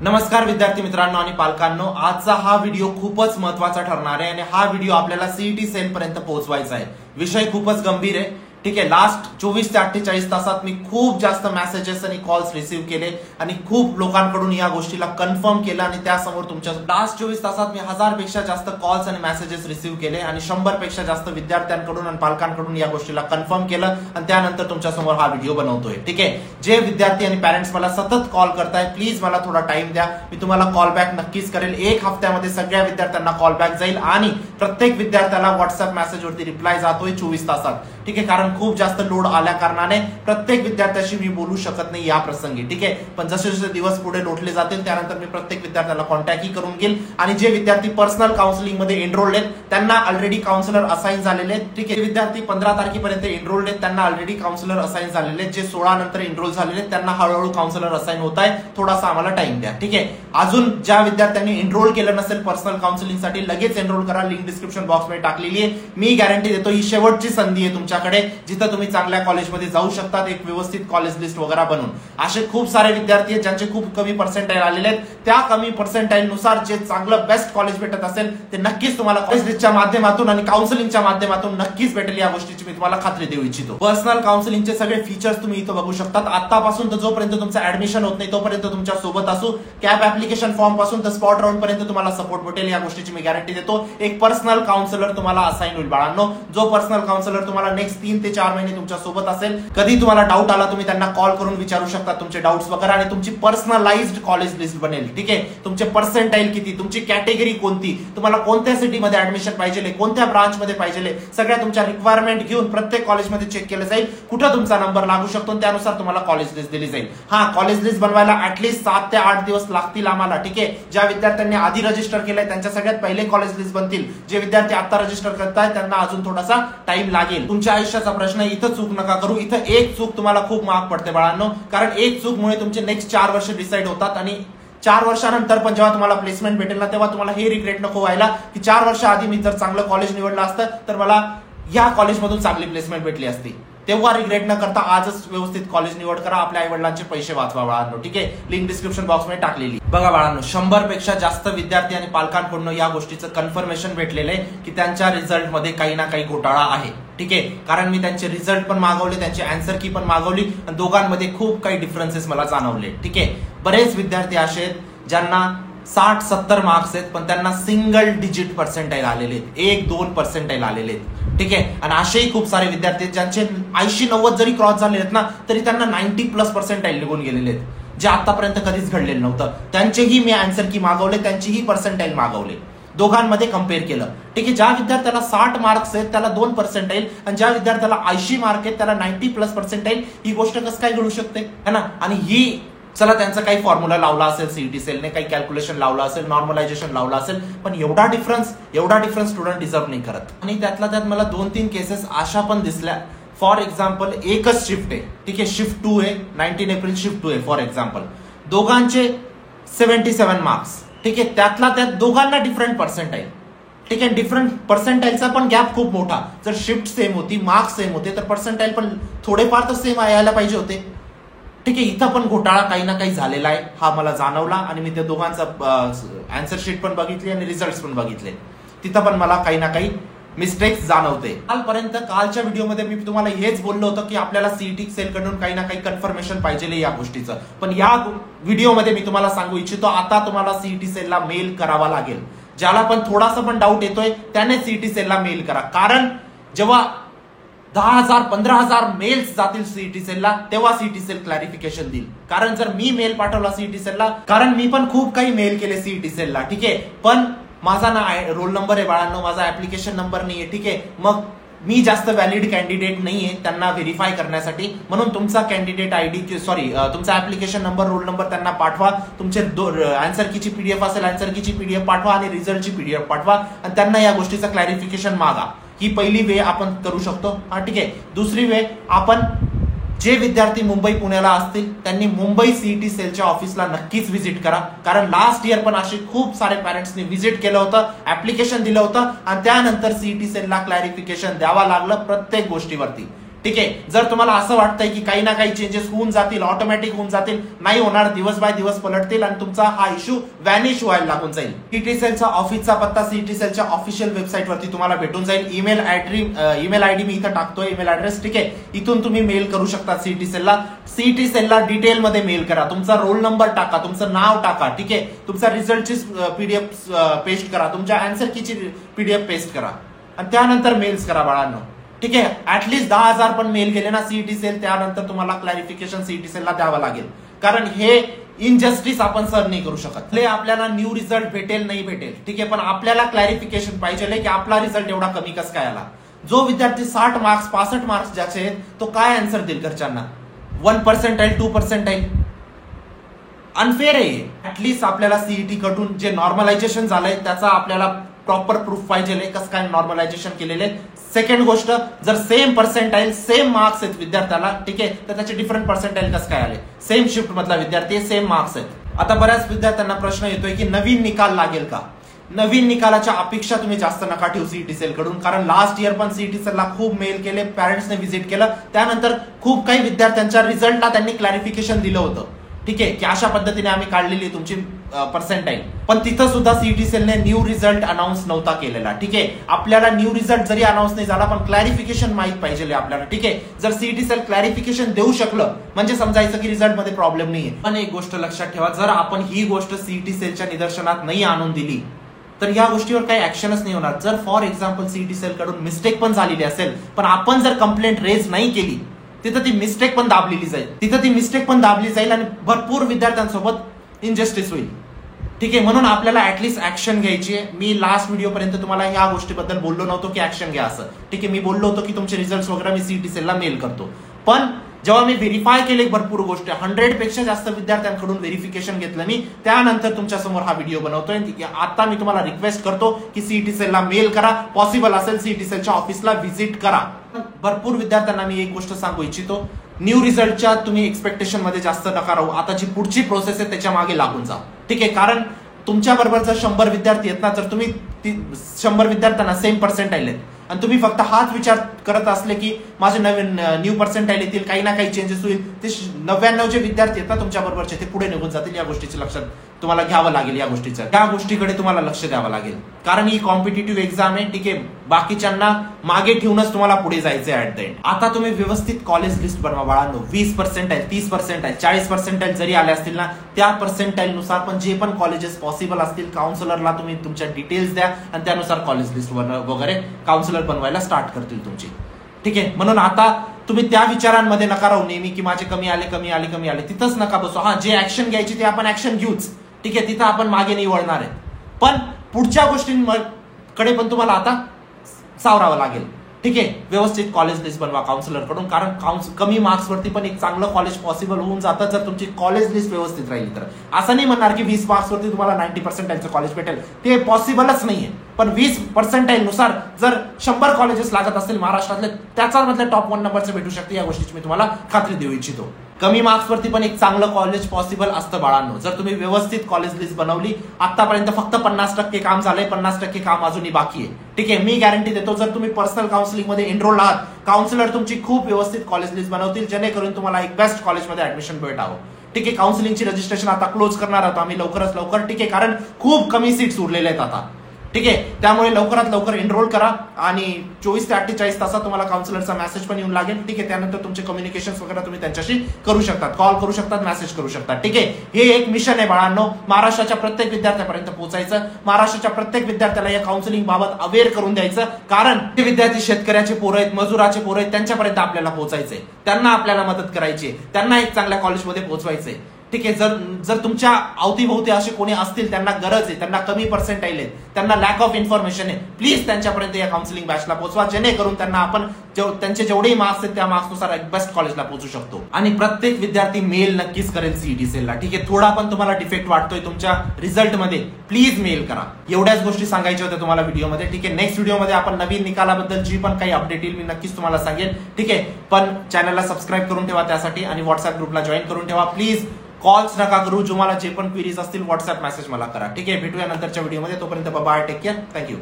नमस्कार विद्यार्थी मित्रांनो आणि पालकांनो, आजचा हा व्हिडिओ खूपच महत्त्वाचा ठरणार आहे आणि हा व्हिडिओ आपल्याला सीईटी सेल पर्यंत पोहोचवायचा आहे। विषय खूपच गंभीर आहे। ठीक आहे, लास्ट 24 ते 48 तासात मी खूप जास्त मेसेजेस आणि कॉल्स रिसीव्ह केले आणि खूप लोकांकडून या गोष्टीला कन्फर्म केलं आणि त्यासमोर तुमच्या लास्ट 24 तासात मी 1000 पेक्षा जास्त कॉल्स आणि मेसेजेस रिसीव्ह केले आणि 100 पेक्षा जास्त विद्यार्थ्यांकडून आणि पालकांकडून या गोष्टीला कन्फर्म केलं आणि त्यानंतर तुमच्या समोर हा व्हिडिओ बनवतोय। ठीक आहे, जे विद्यार्थी आणि पॅरेंट्स मला सतत कॉल करताय, प्लीज मला थोडा टाइम द्या, मी तुम्हाला कॉल बॅक नक्कीच करेल। एक हफ्त्यामध्ये सगळ्या विद्यार्थ्यांना कॉल बॅक जाईल आणि प्रत्येक विद्यार्थ्याला व्हॉट्सअप मेसेजवरती रिप्लाय जातोय 24 तासात। ठीक आहे, कारण खूप जास्त लोड आल्या कारणाने प्रत्येक विद्यार्थ्याशी मी बोलू शकत नाही या प्रसंगी। ठीक आहे, पण जसे जसे दिवस पुढे लोटले जातील त्यानंतर मी प्रत्येक विद्यार्थ्याला कॉन्टॅक्टही करून घेईल आणि जे विद्यार्थी पर्सनल काउन्सिलिंग मध्ये एनरोल्ड आहेत त्यांना ऑलरेडी काउन्सिलर असाइन झालेले आहेत। ठीक आहे, विद्यार्थी 15 तारखेपर्यंत एनरोल्ड आहेत त्यांना ऑलरेडी काउन्सिलर असाइन झालेले आहेत। जे 16 नंतर एनरोल झालेले आहेत त्यांना हळूहळू काउन्सिलर असाइन होत आहे, थोडासा आम्हाला टाइम द्या। ठीक आहे, अजून ज्या विद्यार्थ्यांनी एनरोल केलं नसेल पर्सनल काउन्सिलिंग साठी लगेच एनरोल करा, लिंक डिस्क्रिप्शन बॉक्स मध्ये टाकलेली आहे। मी गॅरंटी देतो ही शेवटची संधी आहे तुमच्याकडे जिथे तुम्ही चांगल्या कॉलेजमध्ये जाऊ शकतात एक व्यवस्थित कॉलेज लिस्ट वगैरे बनवून। असे खूप सारे विद्यार्थी आहेत ज्यांचे खूप कमी पर्सेंटाईल आलेले आहेत, त्या कमी पर्सेंटाईल नुसार जे चांगलं बेस्ट कॉलेज भेटत असेल ते नक्कीच तुम्हाला कॉलेज लिस्टच्या माध्यमातून आणि काउन्सिलिंगच्या माध्यमातून नक्कीच भेटेल या गोष्टीची मी तुम्हाला खात्री देऊ इच्छितो। पर्सनल काउन्सिलिंगचे सगळे फीचर्स तुम्ही इथं बघू शकतात। आतापासून तर जोपर्यंत तुमचं ऍडमिशन होत नाही तोपर्यंत तुमच्या सोबत असू, कॅप ऍप्लिकेशन फॉर्म पासून तर स्पॉट राऊंड पर्यंत तुम्हाला सपोर्ट भेटेल या गोष्टीची मी गॅरंटी देतो। एक पर्सनल काउन्सिलर तुम्हाला असाइन होईल बाळांनो, जो पर्सनल काउन्सिलर तुम्हाला नेक्स्ट 3 ते 4 महिने तुमच्या सोबत असेल। कधी तुम्हाला डाऊट आला तुम्ही त्यांना कॉल करून विचारू शकता तुमचे डाऊट्स वगैरे आणि तुमची पर्सनलाइज्ड कॉलेज लिस्ट बनेल। ठीक आहे, तुमचे पर्सेंटाईल किती, तुमची कॅटेगरी कोणती, तुम्हाला कोणत्या सिटीमध्ये ऍडमिशन पाहिजे, कोणत्या ब्रांच मध्ये पाहिजे, सगळ्या तुमच्या रिक्वायरमेंट घेऊन प्रत्येक कॉलेजमध्ये चेक केलं जाईल कुठे तुमचा नंबर लागू शकतो आणि त्यानुसार तुम्हाला कॉलेज लिस्ट दिली जाईल। हा, कॉलेज लिस्ट बनवायला ऍटलीस्ट 7 ते 8 दिवस लागतील आम्हाला। ठीक आहे, ज्या विद्यार्थ्यांनी आधी रजिस्टर केलंय त्यांच्या सगळ्यात पहिले कॉलेज लिस्ट बनतील, जे विद्यार्थी आता रजिस्टर करतायत त्यांना अजून थोडासा टाइम लागेल। तुमच्या आयुष्याचा प्रश्न इथं चूक नका करू, इथं एक चूक तुम्हाला खूप महाग पडते बाळांनो, कारण एक चूकमुळे तुमचे नेक्स्ट 4 वर्ष डिसाईड होतात आणि 4 वर्षानंतर पण जेव्हा तुम्हाला प्लेसमेंट भेटेल ना तेव्हा तुम्हाला हे रिग्रेट नको व्हायला की 4 वर्ष आधी मी जर चांगलं कॉलेज निवडलं असतं तर मला या कॉलेजमधून चांगली प्लेसमेंट भेटली असती। तेव्हा रिग्रेट न करता आजच व्यवस्थित कॉलेज निवड करा, आपल्या आई वडिलांचे पैसे वाचवा बाळांनो। ठीक आहे, लिंक डिस्क्रिप्शन बॉक्स मध्ये टाकलेली बघा बाळांनो। 100 पेक्षा जास्त विद्यार्थी आणि पालकांकडून या गोष्टीचं कन्फर्मेशन भेटलेलं आहे की त्यांच्या रिझल्ट मध्ये काही ना काही घोटाळा आहे। ठीक आहे, कारण मी त्यांचे रिझल्ट पण मागवले, त्यांची आन्सर की पण मागवली आणि दोघांमध्ये खूप काही डिफरन्सेस मला जाणवले। ठीक आहे, बरेच विद्यार्थी असे आहेत ज्यांना 60-70 मार्क्स आहेत पण त्यांना सिंगल डिजिट पर्सेंटाईल आलेले आहेत, 1-2 पर्सेंटाईल आलेले आहेत। ठीक आहे, आणि असेही खूप सारे विद्यार्थी आहेत ज्यांचे 80-90 जरी क्रॉस झाले आहेत ना तरी त्यांना 90+ पर्सेंटाईल निघून गेलेले आहेत, जे आतापर्यंत कधीच घडलेलं नव्हतं। त्यांचेही मी आन्सर की मागवले, त्यांचीही पर्सेंटाईल मागवले, दोघांमध्ये कम्पेअर केलं। ठीक आहे, ज्या विद्यार्थ्याला 60 मार्क्स आहेत त्याला 2 पर्सेंटाईल आणि ज्या विद्यार्थ्याला 80 मार्क आहेत त्याला 90+ पर्सेंटाईल, ही गोष्ट कसं काय घडू शकते है ना। आणि ही चला त्यांचा काही फॉर्म्युला लावला असेल सीईटी सेलने, काही कॅल्क्युलेशन लावलं असेल, नॉर्मलायझेशन लावलं असेल, पण एवढा डिफरन्स स्टुडंट डिझर्व नाही करत। आणि त्यातल्या त्यात मला 2-3 केसेस अशा पण दिसल्या, फॉर एक्झाम्पल एकच शिफ्ट आहे, ठीक आहे, शिफ्ट 2 आहे, 19 एप्रिल शिफ्ट 2 आहे फॉर एक्झाम्पल, दोघांचे 77 मार्क्स। ठीक आहे, त्यातला त्यात दोघांना डिफरंट पर्सेंटाईल। ठीक आहे, डिफरंट पर्सेंटाईलचा पण गॅप खूप मोठा, जर शिफ्ट सेम होती, मार्क्स सेम होते तर पर्सेंटाईल पण थोडेफार तर सेम यायला पाहिजे होते। ठीक आहे, इथं पण घोटाळा काही ना काही झालेला आहे हा मला जाणवला आणि मी त्या दोघांचा आन्सर शीट पण बघितली आणि रिझल्ट पण बघितले, तिथं पण मला काही ना काही मिस्टेक्स जाणवते। कालच्या व्हिडिओमध्ये मी तुम्हाला हेच बोललो होतं की आपल्याला सीईटी सेल कडून काही ना काही कन्फर्मेशन पाहिजे या गोष्टीचं, पण या व्हिडिओमध्ये मी तुम्हाला सांगू इच्छितो आता तुम्हाला सीईटी सेलला मेल करावा लागेल। ज्याला पण थोडासा पण डाऊट येतोय त्याने सीईटी सेलला मेल करा, कारण जेव्हा 10,000-15,000 मेल्स जातील सीईटी सेलला तेव्हा सीईटी सेल क्लॅरिफिकेशन देईल। कारण जर मी मेल पाठवला सीईटी सेलला, कारण मी पण खूप काही मेल केले सीईटी सेलला, ठीक आहे, पण माझा ना रोल नंबर आहे बाळांनो, माझा ऍप्लिकेशन नंबर नाहीये। ठीक आहे, मग मी जास्त व्हॅलिड कॅन्डिडेट नाहीये त्यांना व्हेरीफाय करण्यासाठी, म्हणून तुमचा कॅन्डिडेट आयडी तुमचा ऍप्लिकेशन नंबर, रोल नंबर त्यांना पाठवा, तुमचे आन्सर कीची पीडीएफ असेल आन्सर कीची पीडीएफ पाठवा आणि रिझल्टची पीडीएफ पाठवा आणि त्यांना या गोष्टीचं क्लॅरिफिकेशन मागा। ही पहिली वे आपण करू शकतो। हा, ठीक आहे, दुसरी वे आपण जे विद्यार्थी मुंबई पुण्याला असतील त्यांनी मुंबई सीईटी सेलच्या ऑफिसला नक्कीच व्हिजिट करा, कारण लास्ट इयर पण असे खूप सारे पॅरेंट्सनी व्हिजिट केलं होतं, ऍप्लिकेशन दिलं होतं आणि त्यानंतर सीईटी सेलला क्लॅरिफिकेशन द्यावा लागलं प्रत्येक गोष्टीवरती। ठीक आहे. जर तुम्हाला असं वाटतंय की काही ना काही चेंजेस होऊन जातील, ऑटोमॅटिक होऊन जातील, नाही होणार, दिवस बाय दिवस पलटतील आणि तुमचा हा इश्यू व्हॅनिश व्हायला लागून जाईल. सीईटी सेलचा ऑफिसचा पत्ता सीईटी सेलच्या ऑफिशियल वेबसाईट वरती तुम्हाला भेटून जाईल. ईमेल आयडी मी इथं टाकतोय, ईमेल ऍड्रेस, ठीक आहे. इथून तुम्ही मेल करू शकता सीईटी सेलला. सीईटी सेलला डिटेल मध्ये मेल करा, तुमचा रोल नंबर टाका, तुमचं नाव टाका, ठीक आहे. तुमचा रिझल्टची पीडीएफ पेस्ट करा, तुमच्या आन्सर कीची पीडीएफ पेस्ट करा आणि त्यानंतर मेल्स करा बाळांनो, ठीक आहे. ऍटलीस्ट 10,000 पण मेल गेले ना सीईटी सेल, त्यानंतर तुम्हाला क्लॅरिफिकेशन सीईटी सेलला द्यावं लागेल. कारण हे इनजस्टिस आपण सर नाही करू शकत. आपल्याला न्यू रिझल्ट भेटेल नाही भेटेल, ठीक आहे, पण आपल्याला क्लॅरिफिकेशन पाहिजे की आपला रिझल्ट एवढा कमी कसं काय आला. जो विद्यार्थी 60 मार्क्स 65 मार्क्स ज्याचे आहेत तो काय आन्सर देईल घरच्यांना? 1% 2% अनफेअर आहे. ऍटलीस्ट आपल्याला सीईटी कडून जे नॉर्मलायझेशन झालंय त्याचा आपल्याला प्रॉपर प्रूफ पाहिजे कसं काय नॉर्मलायझेशन केलेले. सेकंड गोष्ट, जर सेम पर्सेंटाईल सेम मार्क्स आहेत विद्यार्थ्याला, ठीक आहे, तर त्याचे डिफरंट पर्सेंटाईल कसं काय आले? सेम शिफ्ट मधला विद्यार्थी, सेम मार्क्स आहेत. आता बऱ्याच विद्यार्थ्यांना प्रश्न येतोय की नवीन निकाल लागेल का? नवीन निकालाच्या अपेक्षा तुम्ही जास्त नका ठेवू सीईटी सेल कडून, कारण लास्ट इयर पण सीईटी सेलला खूप मेल केले, पॅरेंट्सने व्हिजिट केलं, त्यानंतर खूप काही विद्यार्थ्यांच्या रिझल्टला त्यांनी क्लॅरिफिकेशन दिलं होतं, ठीक आहे, की अशा पद्धतीने आम्ही काढलेली तुमची पर्सेंटाईल. पण तिथं सुद्धा सीईटी सेलने न्यू रिझल्ट अनाऊन्स नव्हता केलेला, ठीक आहे. आपल्याला न्यू रिझल्ट जरी अनाऊन्स नाही झाला पण क्लॅरिफिकेशन माहित पाहिजे आपल्याला, ठीक आहे. जर सीईटी सेल क्लॅरिफिकेशन देऊ शकलं म्हणजे समजायचं की रिझल्ट मध्ये प्रॉब्लेम नाहीये. पण एक गोष्ट लक्षात ठेवा, जर आपण ही गोष्ट सीईटी सेलच्या निदर्शनात नाही आणून दिली तर या गोष्टीवर काही ऍक्शनच नाही होणार. जर फॉर एक्झाम्पल सीईटी सेल कडून मिस्टेक पण झालेली असेल पण आपण जर कंप्लेंट रेज नाही केली, तिथं ती मिस्टेक पण दाबलेली जाईल, आणि भरपूर विद्यार्थ्यांसोबत इनजस्टिस होईल, ठीक आहे. म्हणून आपल्याला ऍटलीस्ट ऍक्शन घ्यायची आहे. मी लास्ट व्हिडिओ पर्यंत तुम्हाला ह्या गोष्टीबद्दल बोललो नव्हतो की ऍक्शन घ्या असं, ठीक आहे. मी बोललो होतो की तुमचे रिझल्ट वगैरे मी सीईटी सेलला मेल करतो. पण जेव्हा मी व्हेरीफाय केले भरपूर गोष्टी, 100 पेक्षा जास्त विद्यार्थ्यांकडून व्हेरिफिकेशन घेतलं मी, त्यानंतर तुमच्या समोर हा व्हिडिओ बनवतोय. आता मी तुम्हाला रिक्वेस्ट करतो की सीईटी सेलला मेल करा, पॉसिबल असेल सीईटी सेलच्या ऑफिसला व्हिजिट करा. भरपूर विद्यार्थ्यांना मी एक गोष्ट सांगू इच्छितो, न्यू रिझल्टच्या तुम्ही एक्सपेक्टेशन मध्ये जास्त नका राहू. आता जी पुढची प्रोसेस आहे त्याच्या मागे लागून जा, ठीक आहे. कारण तुमच्या बरोबर जर 100 विद्यार्थी आहेत ना, जर तुम्ही 100 विद्यार्थ्यांना सेम पर्सेंटाईल आहेत आणि तुम्ही फक्त हाच विचार करत असले की माझे नवीन न्यू पर्सेंटाईल येतील, काही ना काही चेंजेस होईल, ते 99 जे विद्यार्थी आहेत ना तुमच्या बरोबरचे ते पुढे निघून जातील. या गोष्टीचे लक्षात तुम्हाला घ्यावं लागेल, या गोष्टीकडे तुम्हाला लक्ष द्यावं लागेल. कारण ही कॉम्पिटिटिव्ह एक्झाम आहे, ठीक आहे. बाकीच्यांना मागे ठेवूनच तुम्हाला पुढे जायचंय ऍट द एंड. आता तुम्ही व्यवस्थित कॉलेज लिस्ट बनवा बाळांनो. 20%, 30%, 40% जरी आले असतील ना, त्या पर्सेंटाईल नुसार पण जे पण कॉलेजेस पॉसिबल असतील, काउन्सिलरला तुम्ही तुमच्या डिटेल्स द्या आणि त्यानुसार कॉलेज लिस्ट वगैरे काउन्सिलर बनवायला स्टार्ट करतील तुमची, ठीक आहे. म्हणून आता तुम्ही त्या विचारांमध्ये नका राहू नेहमी की माझे कमी आले, तिथंच नका बसू. हा, जे ऍक्शन घ्यायची ते आपण ऍक्शन घेऊच, ठीक आहे. तिथं आपण मागे नाही वळणार आहे, पण पुढच्या गोष्टींकडे पण तुम्हाला आता सावरावं लागेल, ठीक आहे. व्यवस्थित कॉलेज लिस्ट बनवा काउन्सिलर कडून, कारण कमी मार्क्स वरती पण एक चांगलं कॉलेज पॉसिबल होऊन जातं जर तुमची कॉलेज लिस्ट व्यवस्थित राहील तर. असं नाही म्हणणार की 20 मार्क्स वरती तुम्हाला 90% कॉलेज भेटेल, ते पॉसिबलच नाहीये. पण 20% नुसार जर 100 कॉलेजेस लागत असतील महाराष्ट्रातले, त्याच्यामधले टॉप 1 नंबरचे भेटू शकते. या गोष्टीची मी तुम्हाला खात्री देऊ इच्छितो. कमी मार्क्स वरती पण एक चांगलं कॉलेज पॉसिबल असतं बाळांनो, जर तुम्ही व्यवस्थित कॉलेज लिस्ट बनवली. आतापर्यंत फक्त 50% काम झालंय, 50% काम अजूनही बाकी आहे, ठीक आहे. मी गॅरंटी देतो जर तुम्ही पर्सनल काउन्सिलिंग मध्ये एनरोल आहात, काउन्सिलर तुमची खूप व्यवस्थित कॉलेज लिस्ट बनवतील जेणेकरून तुम्हाला एक बेस्ट कॉलेजमध्ये ऍडमिशन भेटावं, ठीक आहे. काउन्सिलिंगची रजिस्ट्रेशन आता क्लोज करणार आहोत आम्ही लवकरच लवकर, ठीक आहे. कारण खूप कमी सीट्स उरलेल्या आहेत आता, ठीक आहे. त्यामुळे लवकरात लवकर एनरोल करा आणि 24 ते 48 तासात तुम्हाला काउन्सिलरचा मेसेज पण येऊन लागेल, ठीक आहे. त्यानंतर तुमचे कम्युनिकेशन वगैरे तुम्ही त्यांच्याशी करू शकतात, कॉल करू शकतात, मेसेज करू शकतात, ठीक आहे. हे एक मिशन आहे बाळांनो, महाराष्ट्राच्या प्रत्येक विद्यार्थ्यापर्यंत पोहोचायचं, महाराष्ट्राच्या प्रत्येक विद्यार्थ्याला या काउन्सिलिंग बाबत अवेअर करून द्यायचं. कारण ते विद्यार्थी शेतकऱ्याचे पोरं आहेत, मजुराचे पोरं आहेत, त्यांच्यापर्यंत आपल्याला पोहोचायचंय, त्यांना आपल्याला मदत करायची, त्यांना एक चांगल्या कॉलेजमध्ये पोहोचवायचंय, ठीक आहे. जर तुमच्या अवतीभोवती असे कोणी असतील त्यांना गरज आहे, त्यांना कमी पर्सेंटाईल आहे, त्यांना लॅक ऑफ इन्फॉर्मेशन आहे, प्लीज त्यांच्यापर्यंत या काउन्सिलिंग बॅचला पोहोचवा जेणेकरून त्यांना आपण त्यांचे जेवढेही मार्क्स आहेत त्या मार्क्सनुसार एक बेस्ट कॉलेजला पोहोचू शकतो. आणि प्रत्येक विद्यार्थी मेल नक्कीच करेल सीईटी सेलला, ठीक आहे. थोडा पण तुम्हाला डिफेक्ट वाटतोय तुमच्या रिझल्ट मध्ये, प्लीज मेल करा. एवढ्याच गोष्टी सांगायच्या होत्या तुम्हाला व्हिडिओमध्ये, ठीक आहे. नेक्स्ट व्हिडिओमध्ये आपण नवीन निकालाबद्दल जी पण काही अपडेट येईल मी नक्कीच तुम्हाला सांगेन, ठीक आहे. पण चॅनलला सबस्क्राईब करून ठेवा त्यासाठी आणि व्हॉट्सअप ग्रुपला जॉईन करून ठेवा. प्लीज कॉल्स नका करू, तुम्हाला जे पण क्वेरीज असतील व्हॉट्सअप मेसेज मला करा, ठीक आहे. भेटूया नंतरच्या व्हिडिओमध्ये, तोपर्यंत बाय, टेक केअर, थँक्यू.